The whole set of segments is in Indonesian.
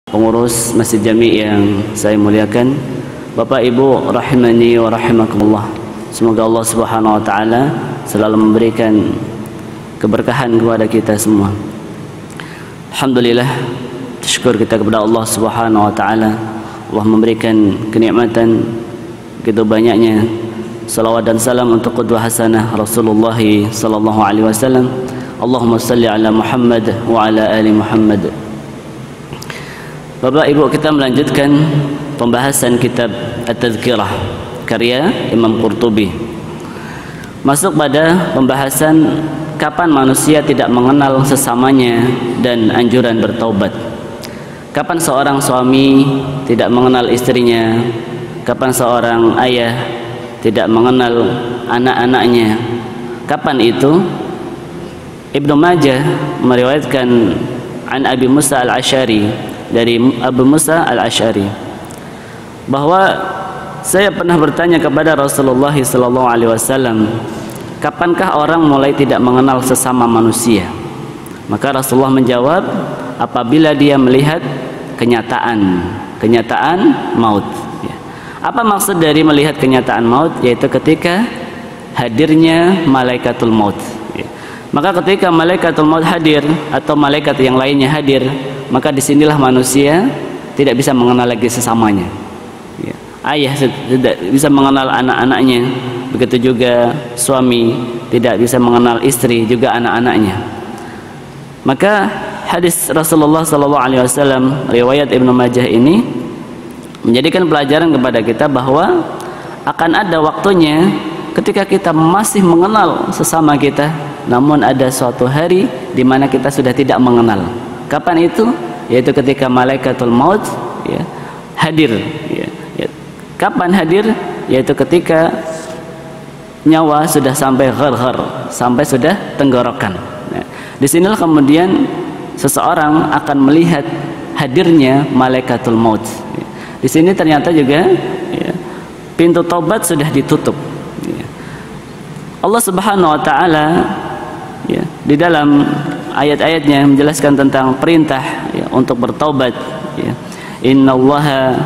Pengurus Masjid Jami yang saya muliakan, Bapak Ibu rahimani wa rahimakumullah. Semoga Allah Subhanahu wa taala selalu memberikan keberkahan kepada kita semua. Alhamdulillah, syukur kita kepada Allah Subhanahu wa taala. Allah memberikan kenikmatan begitu banyaknya. Salawat dan salam untuk qudwah hasanah Rasulullah sallallahu alaihi wasallam. Allahumma salli ala Muhammad wa ala ali Muhammad. Bapak Ibu, kita melanjutkan pembahasan kitab At-Tadhkirah karya Imam Qurtubi. Masuk pada pembahasan kapan manusia tidak mengenal sesamanya dan anjuran bertaubat. Kapan seorang suami tidak mengenal istrinya, kapan seorang ayah tidak mengenal anak-anaknya. Kapan itu? Ibnu Majah meriwayatkan an Abi Musa al-Asy'ari, dari Abu Musa al-Asy'ari, bahwa saya pernah bertanya kepada Rasulullah sallallahu alaihi wasallam, kapankah orang mulai tidak mengenal sesama manusia? Maka Rasulullah menjawab, apabila dia melihat kenyataan maut. Apa maksud dari melihat kenyataan maut? Yaitu ketika hadirnya malaikatul maut. Maka ketika malaikatul maut hadir atau malaikat yang lainnya hadir, maka disinilah manusia tidak bisa mengenal lagi sesamanya. Ayah tidak bisa mengenal anak-anaknya, begitu juga suami tidak bisa mengenal istri, juga anak-anaknya. Maka hadis Rasulullah SAW riwayat Ibnu Majah ini menjadikan pelajaran kepada kita bahwa akan ada waktunya ketika kita masih mengenal sesama kita, namun ada suatu hari di mana kita sudah tidak mengenal. Kapan itu? Yaitu ketika malaikatul maut hadir. Kapan hadir? Yaitu ketika nyawa sudah sampai gharghar, sampai sudah tenggorokan. Disinilah kemudian seseorang akan melihat hadirnya malaikatul maut. Di sini ternyata juga pintu taubat sudah ditutup. Allah Subhanahu wa taala di dalam ayat-ayatnya menjelaskan tentang perintah untuk bertaubat. Innallaha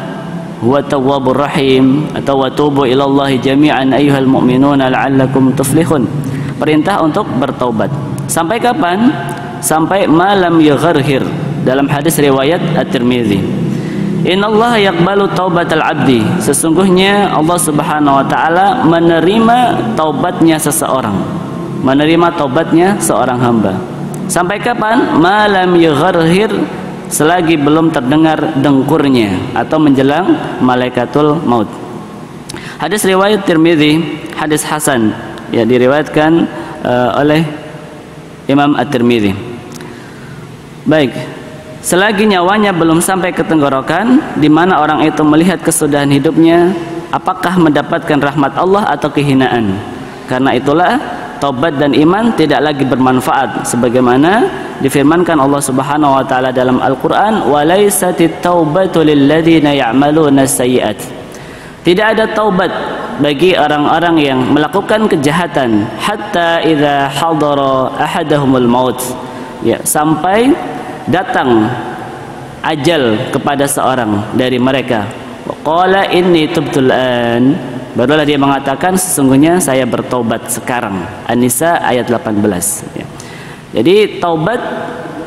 huwa tawwabur rahim, atau watubu ilallahi jami'an ayyuhal mu'minuna la'allakum tuflihun. Perintah untuk bertaubat. Sampai kapan? Sampai malam yugharhir, dalam hadis riwayat At-Tirmidzi. Innallaha yaqbalu taubatal abdi, sesungguhnya Allah Subhanahu wa taala menerima taubatnya seseorang, menerima taubatnya seorang hamba. Sampai kapan? Malam yugharhir, selagi belum terdengar dengkurnya atau menjelang malaikatul maut. Hadis riwayat Tirmidzi, hadis hasan, diriwayatkan oleh Imam At-Tirmidzi. Baik, selagi nyawanya belum sampai ke tenggorokan, di mana orang itu melihat kesudahan hidupnya, apakah mendapatkan rahmat Allah atau kehinaan. Karena itulah taubat dan iman tidak lagi bermanfaat, sebagaimana difirmankan Allah Subhanahu wa taala dalam Al-Qur'an, "Walaisatit taubatu lil ladzina ya'maluna sayyi'at." Tidak ada taubat bagi orang-orang yang melakukan kejahatan hatta idza hadara ahadahumul maut, sampai datang ajal kepada seorang dari mereka. Qala inni tubtul an, barulah dia mengatakan sesungguhnya saya bertobat sekarang. An-Nisa ayat 18. Jadi taubat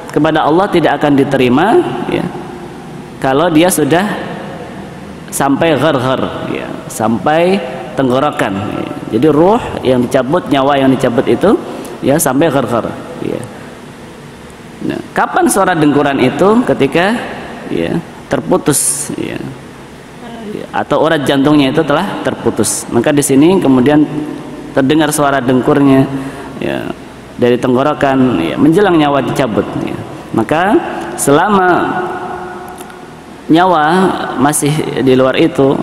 kepada Allah tidak akan diterima kalau dia sudah sampai gharghar, sampai tenggorokan. Jadi ruh yang dicabut, nyawa yang dicabut itu sampai gharghar. Nah, kapan suara dengkuran itu? Ketika terputus, atau urat jantungnya itu telah terputus. Maka di sini kemudian terdengar suara dengkurnya dari tenggorokan menjelang nyawa dicabut. Maka selama nyawa masih di luar itu,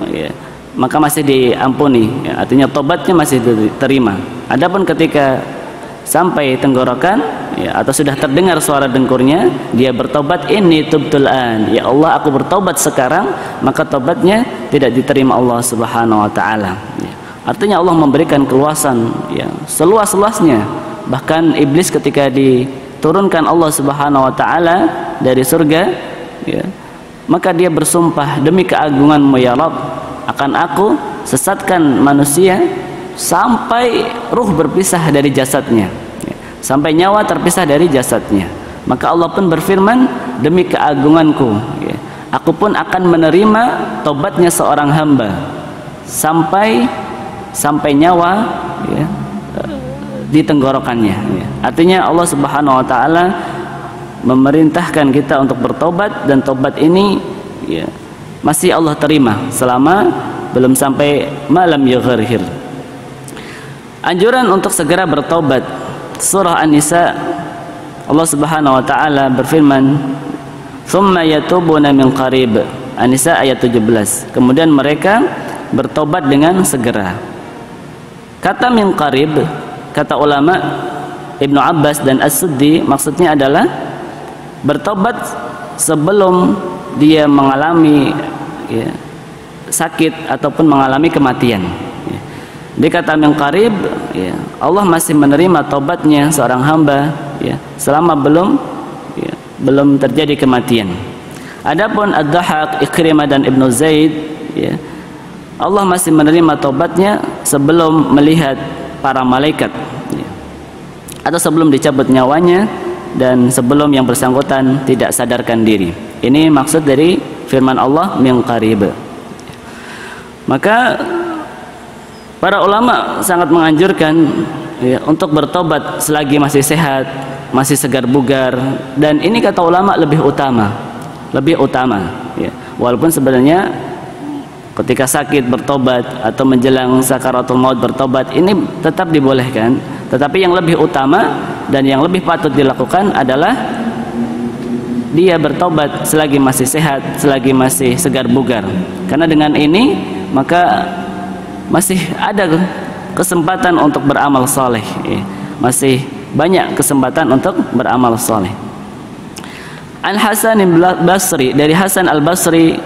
maka masih diampuni, artinya tobatnya masih diterima. Adapun ketika sampai tenggorokan atau sudah terdengar suara dengkurnya, dia bertobat, inni tubtul an, ya Allah aku bertobat sekarang, maka tobatnya tidak diterima Allah Subhanahu wa taala. Artinya Allah memberikan keluasan seluas-luasnya. Bahkan iblis ketika diturunkan Allah Subhanahu wa taala dari surga, maka dia bersumpah, demi keagungan-Mu ya Rabb, akan aku sesatkan manusia sampai ruh berpisah dari jasadnya, sampai nyawa terpisah dari jasadnya. Maka Allah pun berfirman, demi keagunganku, aku pun akan menerima tobatnya seorang hamba sampai nyawa di tenggorokannya. Artinya Allah Subhanahu wa taala memerintahkan kita untuk bertobat, dan tobat ini masih Allah terima selama belum sampai malam yugharhir. Anjuran untuk segera bertobat. Surah An-Nisa, Allah Subhanahu wa taala berfirman, "Tsumma yatubuna min qarib." An-Nisa ayat 17. Kemudian mereka bertobat dengan segera. Kata min qarib, kata ulama Ibnu Abbas dan As-Suddi, maksudnya adalah bertobat sebelum dia mengalami sakit ataupun mengalami kematian. Dia kata min qarib, Allah masih menerima tobatnya seorang hamba selama belum terjadi kematian. Adapun Ad-Dhahhak, Ikrimah dan Ibnu Zaid, Allah masih menerima tobatnya sebelum melihat para malaikat, atau sebelum dicabut nyawanya, dan sebelum yang bersangkutan tidak sadarkan diri. Ini maksud dari firman Allah min qarib. Maka para ulama sangat menganjurkan untuk bertobat selagi masih sehat, masih segar bugar, dan ini kata ulama lebih utama. Walaupun sebenarnya ketika sakit bertobat atau menjelang sakaratul maut bertobat ini tetap dibolehkan, tetapi yang lebih utama dan yang lebih patut dilakukan adalah dia bertobat selagi masih sehat, selagi masih segar bugar. Karena dengan ini maka masih ada kesempatan untuk beramal soleh, masih banyak kesempatan untuk beramal soleh. An Hasan al-Basri, dari Hasan al-Basri,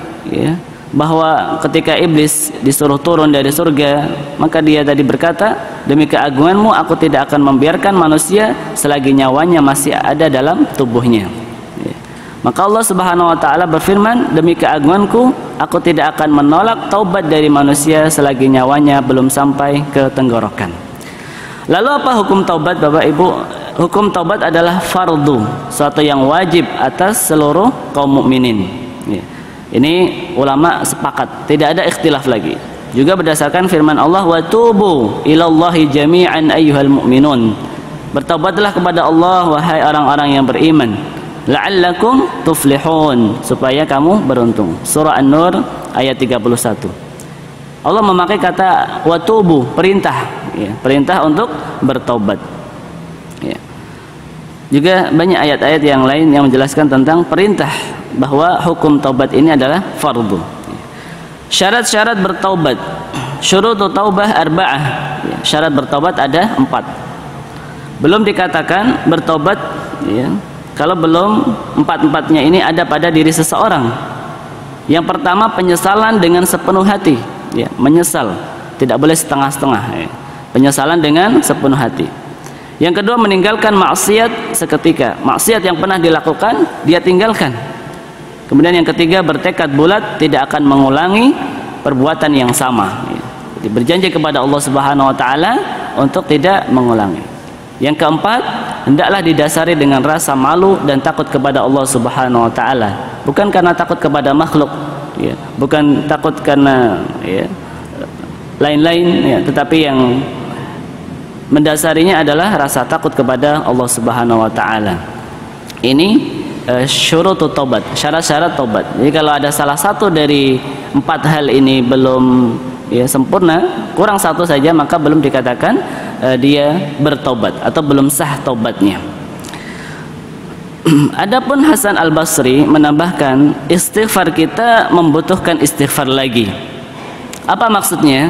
bahwa ketika iblis disuruh turun dari surga, maka dia tadi berkata, demi keagungan-Mu aku tidak akan membiarkan manusia selagi nyawanya masih ada dalam tubuhnya. Maka Allah Subhanahu wa taala berfirman, demi keagunganku aku tidak akan menolak taubat dari manusia selagi nyawanya belum sampai ke tenggorokan. Lalu apa hukum taubat, Bapak Ibu? Hukum taubat adalah fardu, suatu yang wajib atas seluruh kaum mukminin. Ini ulama sepakat, tidak ada ikhtilaf lagi. Juga berdasarkan firman Allah, wa tubu ilallahi jami'an ayyuhal mu'minun. Bertaubatlah kepada Allah wahai orang-orang yang beriman, la'allakum tuflihun, supaya kamu beruntung. Surah An-Nur ayat 31. Allah memakai kata wa tubu, perintah, perintah untuk bertaubat. Juga banyak ayat-ayat yang lain yang menjelaskan tentang perintah bahwa hukum taubat ini adalah fardu. Syarat-syarat bertaubat, syurutu taubah arba'ah. Syarat bertaubat ada 4. Belum dikatakan bertaubat kalau belum 4-4-nya ini ada pada diri seseorang. Yang pertama, penyesalan dengan sepenuh hati, menyesal, tidak boleh setengah-setengah, penyesalan dengan sepenuh hati. Yang kedua, meninggalkan maksiat seketika, maksiat yang pernah dilakukan dia tinggalkan. Kemudian yang ketiga, bertekad bulat tidak akan mengulangi perbuatan yang sama. Jadi berjanji kepada Allah Subhanahu wa taala untuk tidak mengulangi. Yang keempat, hendaklah didasari dengan rasa malu dan takut kepada Allah Subhanahu wa taala, bukan karena takut kepada makhluk, bukan takut karena lain-lain, tetapi yang mendasarinya adalah rasa takut kepada Allah Subhanahu wa taala. Ini syurutut taubat, syarat-syarat taubat. Jadi kalau ada salah satu dari 4 hal ini belum sempurna, kurang satu saja, maka belum dikatakan dia bertobat atau belum sah taubatnya. Adapun Hasan al-Basri menambahkan, istighfar kita membutuhkan istighfar lagi. Apa maksudnya?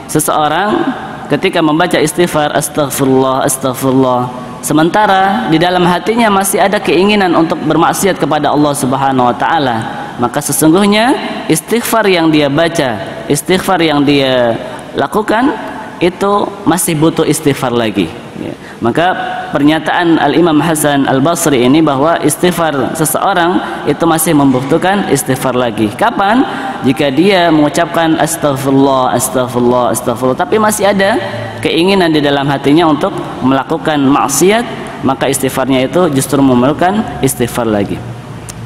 Seseorang ketika membaca istighfar, astaghfirullah, astaghfirullah, sementara di dalam hatinya masih ada keinginan untuk bermaksiat kepada Allah Subhanahu wa taala, maka sesungguhnya istighfar yang dia baca, istighfar yang dia lakukan itu masih butuh istighfar lagi. Ya. Maka pernyataan Al-Imam Hasan Al-Basri ini bahwa istighfar seseorang itu masih membutuhkan istighfar lagi. Kapan? Jika dia mengucapkan astagfirullah, astagfirullah, astagfirullah, tapi masih ada keinginan di dalam hatinya untuk melakukan maksiat, maka istighfarnya itu justru memerlukan istighfar lagi.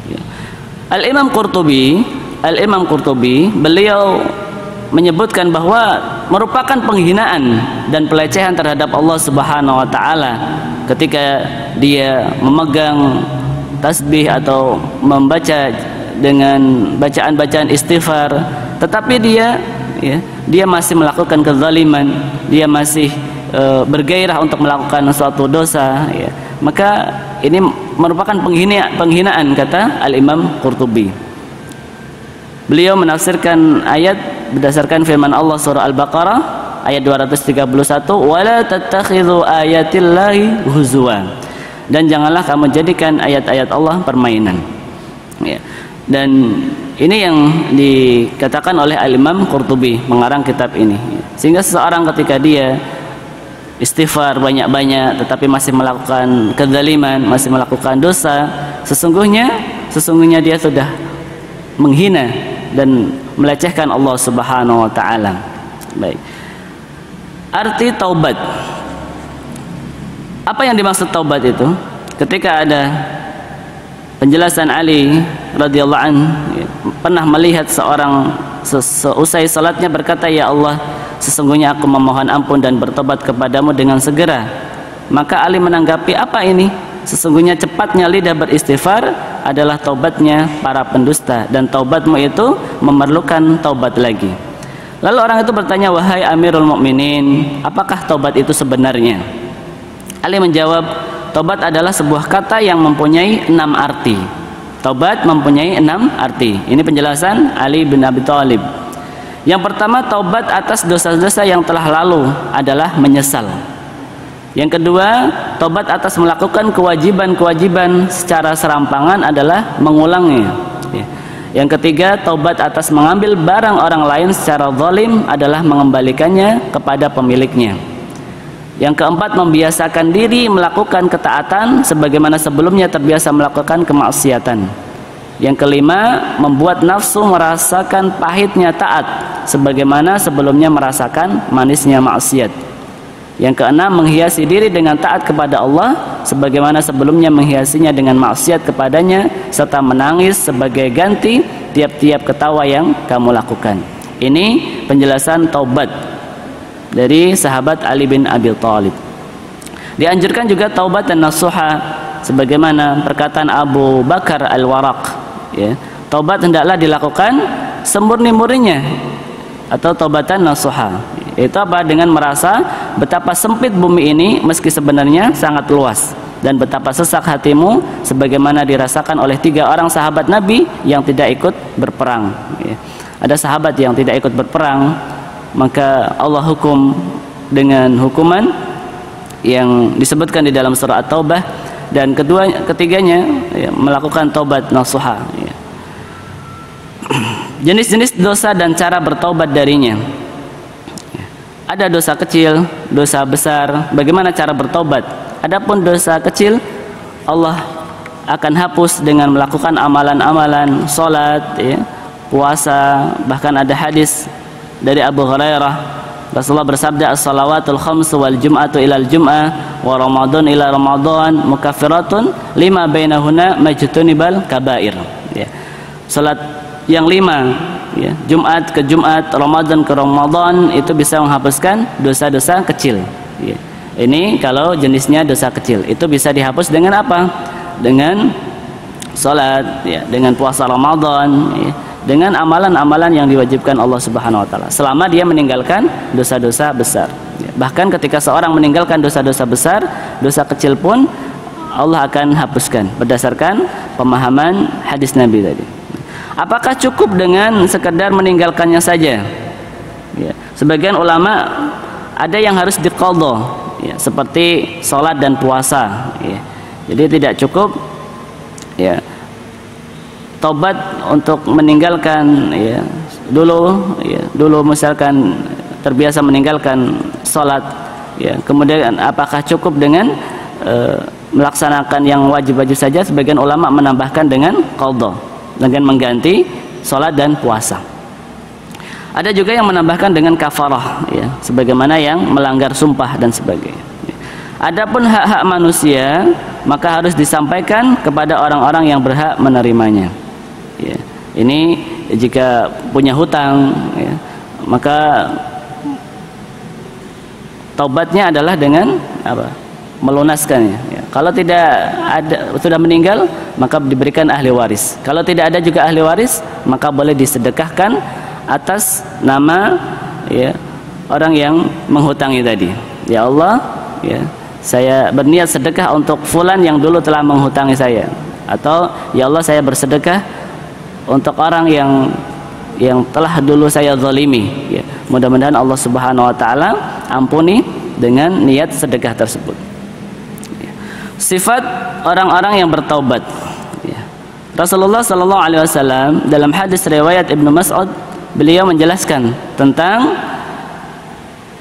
Ya. Al-Imam Qurtubi beliau menyebutkan bahwa merupakan penghinaan dan pelecehan terhadap Allah Subhanahu wa taala ketika dia memegang tasbih atau membaca dengan bacaan-bacaan istighfar, tetapi dia masih melakukan kezaliman, dia masih bergairah untuk melakukan suatu dosa, ya. Maka ini merupakan penghinaan kata Al-Imam Qurtubi. Beliau menafsirkan ayat berdasarkan firman Allah surah Al-Baqarah ayat 231, wala tattakhidhu ayatillahi huzwa, dan janganlah kamu jadikan ayat-ayat Allah permainan, ya. Dan ini yang dikatakan oleh Al-Imam Qurtubi mengarang kitab ini, ya. Sehingga seseorang ketika dia istighfar banyak-banyak tetapi masih melakukan kezaliman, masih melakukan dosa, sesungguhnya dia sudah menghina dan melecehkan Allah Subhanahu wa taala. Baik. Arti taubat. Apa yang dimaksud taubat itu? Ketika ada penjelasan Ali radhiyallahu anhu pernah melihat seorang seusai salatnya berkata, "Ya Allah, sesungguhnya aku memohon ampun dan bertobat kepadamu dengan segera." Maka Ali menanggapi, "Apa ini? Sesungguhnya cepatnya lidah beristighfar adalah taubatnya para pendusta, dan taubatmu itu memerlukan taubat lagi." Lalu orang itu bertanya, "Wahai Amirul Mukminin, apakah taubat itu sebenarnya?" Ali menjawab, "Taubat adalah sebuah kata yang mempunyai 6 arti." Taubat mempunyai 6 arti. Ini penjelasan Ali bin Abi Thalib. Yang pertama, taubat atas dosa-dosa yang telah lalu adalah menyesal. Yang kedua, tobat atas melakukan kewajiban-kewajiban secara serampangan adalah mengulangnya. Yang ketiga, tobat atas mengambil barang orang lain secara zalim adalah mengembalikannya kepada pemiliknya. Yang keempat, membiasakan diri melakukan ketaatan sebagaimana sebelumnya terbiasa melakukan kemaksiatan. Yang kelima, membuat nafsu merasakan pahitnya taat sebagaimana sebelumnya merasakan manisnya maksiat. Yang keenam, menghiasi diri dengan taat kepada Allah sebagaimana sebelumnya menghiasinya dengan maksiat kepadanya, serta menangis sebagai ganti tiap-tiap ketawa yang kamu lakukan. Ini penjelasan taubat dari sahabat Ali bin Abi Thalib. Dianjurkan juga taubat dan nasuha sebagaimana perkataan Abu Bakar Al-Waraq, ya. Taubat hendaklah dilakukan semurni-murninya atau taubatan nasuha. Itu apa? Dengan merasa betapa sempit bumi ini meski sebenarnya sangat luas, dan betapa sesak hatimu sebagaimana dirasakan oleh 3 orang sahabat Nabi yang tidak ikut berperang, ya. Ada sahabat yang tidak ikut berperang, maka Allah hukum dengan hukuman yang disebutkan di dalam surah At-Taubah, dan ketiganya, ya, melakukan taubat nasuha, ya. Jenis-jenis dosa dan cara bertaubat darinya. Ada dosa kecil, dosa besar. Bagaimana cara bertobat? Adapun dosa kecil, Allah akan hapus dengan melakukan amalan-amalan salat, ya, puasa. Bahkan ada hadis dari Abu Hurairah, Rasulullah bersabda, "As-salawatul khams wal jum'atu ilal jum'ah wa ramadhan ila ramadhan mukaffiratun lima bainahunna majtunibal kabair." Ya. Salat yang 5, ya, Jumat ke Jumat, Ramadan ke Ramadan, itu bisa menghapuskan dosa-dosa kecil, ya. Ini kalau jenisnya dosa kecil, itu bisa dihapus dengan apa? Dengan salat, ya, dengan puasa Ramadan, ya, dengan amalan-amalan yang diwajibkan Allah Subhanahu wa taala, selama dia meninggalkan dosa-dosa besar, ya. Bahkan ketika seorang meninggalkan dosa-dosa besar, dosa kecil pun Allah akan hapuskan berdasarkan pemahaman hadis Nabi tadi. Apakah cukup dengan sekedar meninggalkannya saja? Ya, sebagian ulama ada yang harus diqadha, ya, seperti sholat dan puasa, ya. Jadi tidak cukup, ya, tobat untuk meninggalkan, ya, dulu misalkan terbiasa meninggalkan sholat ya. Kemudian apakah cukup dengan melaksanakan yang wajib-wajib saja? Sebagian ulama menambahkan dengan qadha, dengan mengganti salat dan puasa. Ada juga yang menambahkan dengan kafarah, ya, sebagaimana yang melanggar sumpah dan sebagainya. Adapun hak-hak manusia, maka harus disampaikan kepada orang-orang yang berhak menerimanya. Ya. Ini jika punya hutang, ya, maka taubatnya adalah dengan apa? Melunaskannya. Ya. Kalau tidak ada, sudah meninggal, maka diberikan ahli waris. Kalau tidak ada juga ahli waris, maka boleh disedekahkan atas nama, ya, orang yang menghutangi tadi. Ya Allah, ya, saya berniat sedekah untuk fulan yang dulu telah menghutangi saya, atau ya Allah, saya bersedekah untuk orang yang telah dulu saya zalimi, ya. Mudah-mudahan Allah Subhanahu wa taala ampuni dengan niat sedekah tersebut. Ya. Sifat orang-orang yang bertaubat, ya. Rasulullah sallallahu alaihi wasallam dalam hadis riwayat Ibnu Mas'ud, beliau menjelaskan tentang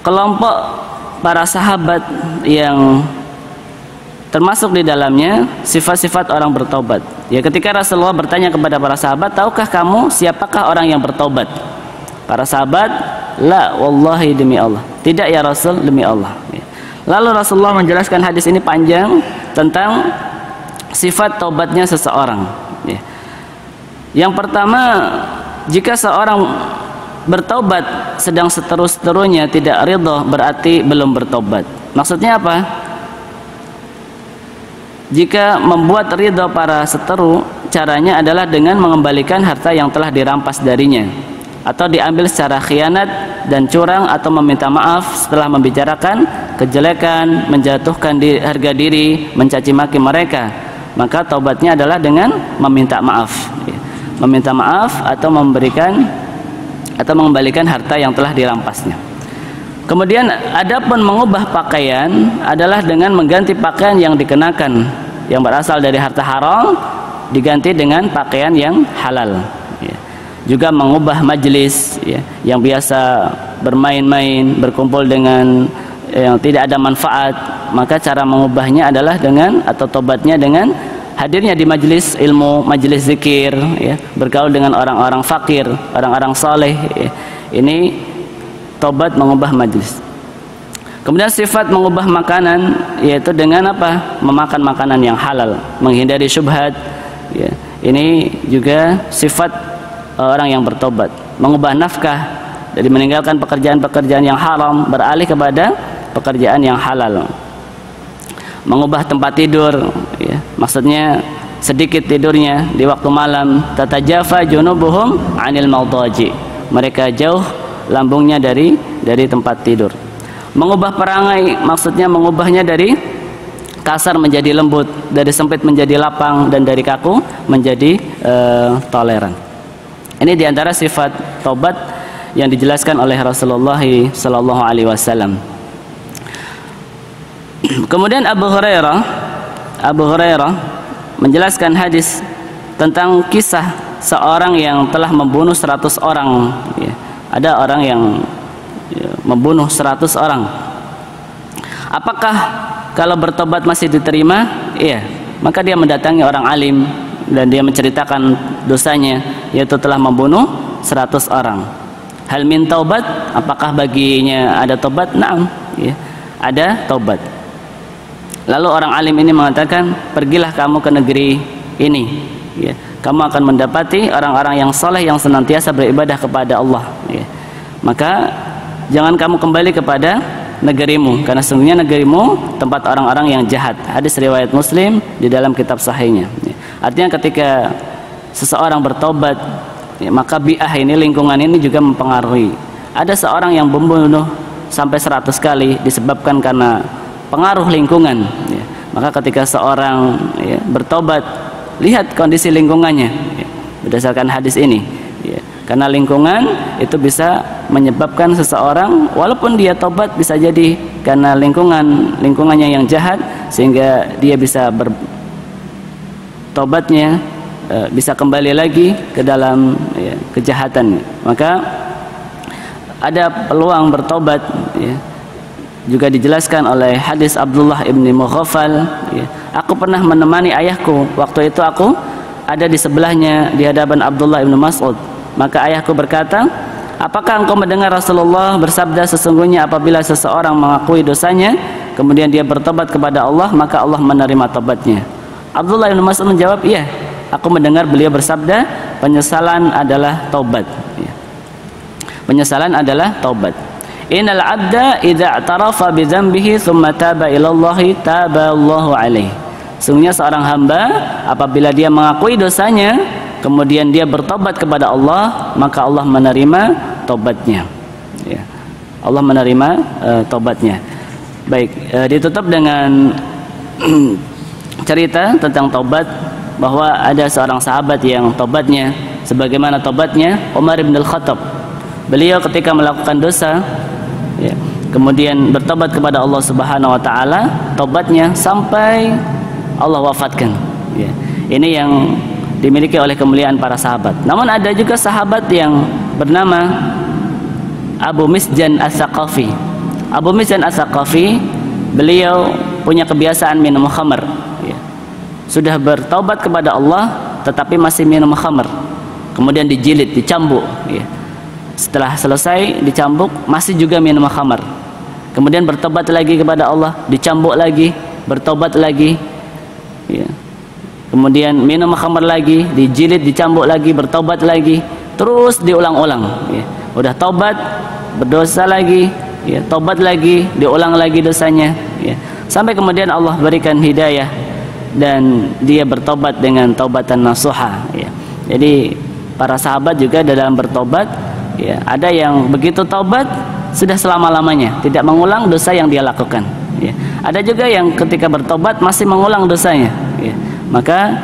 kelompok para sahabat yang termasuk di dalamnya sifat-sifat orang bertaubat. Ya, ketika Rasulullah bertanya kepada para sahabat, tahukah kamu siapakah orang yang bertaubat? Para sahabat, la wallahi, demi Allah. Tidak ya Rasul, demi Allah. Ya. Lalu Rasulullah menjelaskan hadis ini panjang tentang sifat taubatnya seseorang. Ya. Yang pertama, jika seorang bertaubat sedang seteru-seterunya tidak ridha, berarti belum bertobat. Maksudnya apa? Jika membuat ridha para seteru, caranya adalah dengan mengembalikan harta yang telah dirampas darinya, atau diambil secara khianat dan curang, atau meminta maaf setelah membicarakan kejelekan, menjatuhkan harga diri, mencaci maki mereka. Maka taubatnya adalah dengan meminta maaf, meminta maaf atau mengembalikan harta yang telah dirampasnya. Kemudian adapun mengubah pakaian adalah dengan mengganti pakaian yang dikenakan yang berasal dari harta haram diganti dengan pakaian yang halal. Ya. Juga mengubah majelis, ya, yang biasa bermain-main, berkumpul dengan yang tidak ada manfaat, maka cara mengubahnya adalah dengan, atau tobatnya dengan hadirnya di majelis ilmu, majelis zikir, ya, bergaul dengan orang-orang fakir, orang-orang saleh. Ya. Ini tobat mengubah majelis. Kemudian sifat mengubah makanan, yaitu dengan apa? Memakan makanan yang halal, menghindari syubhat. Ya. Ini juga sifat orang yang bertobat. Mengubah nafkah dari meninggalkan pekerjaan-pekerjaan yang haram, beralih kepada pekerjaan yang halal. Mengubah tempat tidur, ya, maksudnya sedikit tidurnya di waktu malam. Tatajafa junubuhum 'anil madaji. Mereka jauh lambungnya dari tempat tidur. Mengubah perangai, maksudnya mengubahnya dari kasar menjadi lembut, dari sempit menjadi lapang, dan dari kaku menjadi toleran. Ini diantara sifat taubat yang dijelaskan oleh Rasulullah sallallahu alaihi wasallam. Kemudian Abu Hurairah menjelaskan hadis tentang kisah seorang yang telah membunuh 100 orang. Ya. Ada orang yang membunuh 100 orang. Apakah kalau bertobat masih diterima? Iya. Maka dia mendatangi orang alim dan dia menceritakan dosanya, yaitu telah membunuh 100 orang. Hal min taubat? Apakah baginya ada tobat? Naam, ya, ada tobat. Lalu orang alim ini mengatakan, pergilah kamu ke negeri ini, ya. Kamu akan mendapati orang-orang yang saleh yang senantiasa beribadah kepada Allah, ya. Maka jangan kamu kembali kepada negerimu, karena sesungguhnya negerimu tempat orang-orang yang jahat. Hadis riwayat Muslim di dalam kitab sahihnya, ya. Artinya ketika seseorang bertobat, ya, maka bi'ah ini, lingkungan ini juga mempengaruhi. Ada seorang yang membunuh sampai 100 kali disebabkan karena pengaruh lingkungan, ya. Maka ketika seorang, ya, bertobat, lihat kondisi lingkungannya, ya, berdasarkan hadis ini, ya. Karena lingkungan itu bisa menyebabkan seseorang, walaupun dia tobat, bisa jadi karena lingkungannya yang jahat, sehingga dia bisa bertobatnya bisa kembali lagi ke dalam, ya, kejahatan. Maka ada peluang bertobat, ya, juga dijelaskan oleh hadis Abdullah ibni Mughaffal, ya, aku pernah menemani ayahku, waktu itu aku ada di sebelahnya di hadapan Abdullah ibn Mas'ud. Maka ayahku berkata, apakah engkau mendengar Rasulullah bersabda, sesungguhnya apabila seseorang mengakui dosanya kemudian dia bertobat kepada Allah, maka Allah menerima tobatnya. Abdullah ibn Mas'ud menjawab, iya, aku mendengar beliau bersabda, penyesalan adalah taubat, ya. Penyesalan adalah taubat. Innal 'abda idza i'tarafa bi dzambihi tsumma taba ila Allah taba Allahu alaihi. Sungguhnya seorang hamba apabila dia mengakui dosanya kemudian dia bertobat kepada Allah, maka Allah menerima tobatnya, ya. Allah menerima tobatnya. Baik, ditutup dengan cerita tentang tobat, bahwa ada seorang sahabat yang tobatnya sebagaimana tobatnya Umar bin Al-Khattab. Beliau ketika melakukan dosa, ya, kemudian bertobat kepada Allah Subhanahu wa taala, tobatnya sampai Allah wafatkan, ya. Ini yang dimiliki oleh kemuliaan para sahabat. Namun ada juga sahabat yang bernama Abu Misjan As-Saqafi. Abu Misjan As-Saqafi, beliau punya kebiasaan minum khamr, ya. Sudah bertaubat kepada Allah tetapi masih minum khamr, kemudian dijilid, dicambuk, ya. Setelah selesai dicambuk masih juga minum khamar, kemudian bertobat lagi kepada Allah, dicambuk lagi, bertobat lagi, ya. Kemudian minum khamar lagi, dijilid, dicambuk lagi, bertobat lagi, terus diulang-ulang, ya. Udah tobat, berdosa lagi, ya, tobat lagi, diulang lagi dosanya, ya. Sampai kemudian Allah berikan hidayah dan dia bertobat dengan taubatan nasuha, ya. Jadi para sahabat juga dalam bertobat, ya, ada yang begitu taubat sudah selama-lamanya tidak mengulang dosa yang dia lakukan, ya. Ada juga yang ketika bertobat masih mengulang dosanya, ya. Maka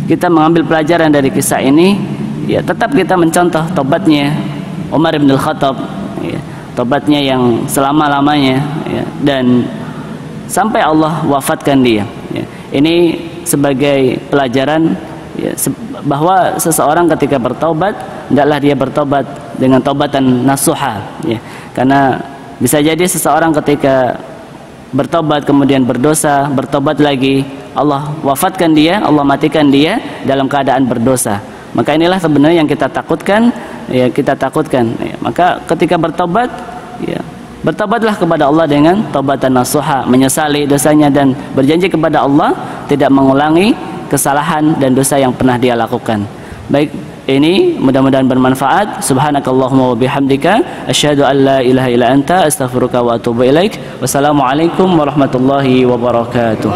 kita mengambil pelajaran dari kisah ini, ya, tetap kita mencontoh tobatnya Umar bin Al-Khattab, ya, tobatnya yang selama-lamanya, ya, dan sampai Allah wafatkan dia, ya. Ini sebagai pelajaran, ya, bahwa seseorang ketika bertobat hendaklah dia bertobat dengan taubatan nasuha, ya. Karena bisa jadi seseorang ketika bertobat kemudian berdosa, bertobat lagi, Allah wafatkan dia, Allah matikan dia dalam keadaan berdosa. Maka inilah sebenarnya yang kita takutkan, ya, kita takutkan, ya. Maka ketika bertobat, ya, bertobatlah kepada Allah dengan taubatan nasuha, menyesali dosanya dan berjanji kepada Allah tidak mengulangi kesalahan dan dosa yang pernah dia lakukan. Baik, ini mudah-mudahan bermanfaat. Subhanakallahumma wa bihamdika asyhadu an la ilaha illa anta astaghfiruka wa atubu ilaik. Wassalamualaikum warahmatullahi wabarakatuh.